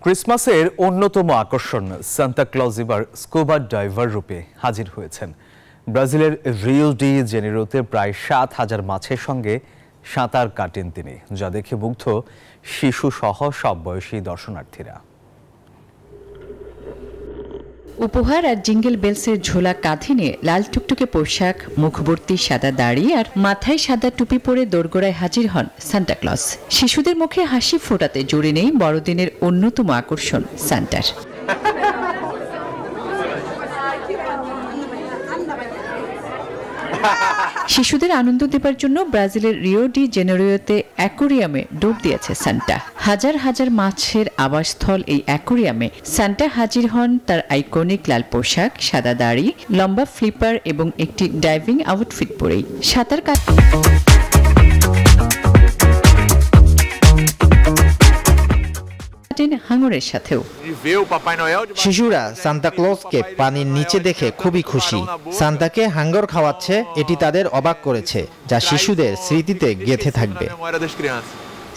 ক্রিসমাসের অন্যতম আকর্ষণ সান্তা ক্লজ এবার স্কুবা ডাইভার রূপে হাজির হয়েছেন। ব্রাজিলের রিও ডি জেনেরোতে প্রায় ৭,০০০ মাছের সঙ্গে সাঁতার কাটেন তিনি, যা দেখে মুগ্ধ শিশু সহ সব বয়সী দর্শনার্থীরা। উপহার আর জিঙ্গেল বেলসের ঝোলা কাঁধে নিয়ে লাল টুকটুকে পোশাক, মুখভর্তি সাদা দাড়ি আর মাথায় সাদা টুপি পরে দোরগোড়ায় হাজির হন সান্টা ক্লজ। শিশুদের মুখে হাসি ফোটাতে জুড়ে নেই বড়দিনের অন্যতম আকর্ষণ সান্টার। শিশুদের আনন্দ দেবার জন্য ব্রাজিলের রিও ডি জেনেরোতে অ্যাকোরিয়ামে ডুব দিয়েছে সান্টা। হাজার হাজার মাছের আবাসস্থল এই অ্যাকোরিয়ামে সান্টা হাজির হন তার আইকনিক লাল পোশাক, সাদা দাড়ি, লম্বা ফ্লিপার এবং একটি ডাইভিং আউটফিট পরেই। সাঁতার হাঙরের সাথেও শিশুরা সান্তা ক্লজকে পানির নিচে দেখে খুবই খুশি। সান্তাকে হাঙ্গর খাওয়াচ্ছে, এটি তাদের অবাক করেছে, যা শিশুদের স্মৃতিতে গেঁথে থাকবে।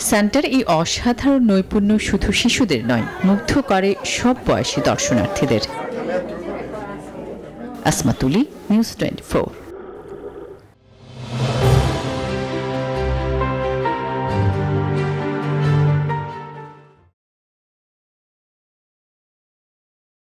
সান্টার এই অসাধারণ নৈপুণ্য শুধু শিশুদের নয়, মুগ্ধ করে সব বয়সী দর্শনার্থীদের। আসমা তুলি, নিউজ 24।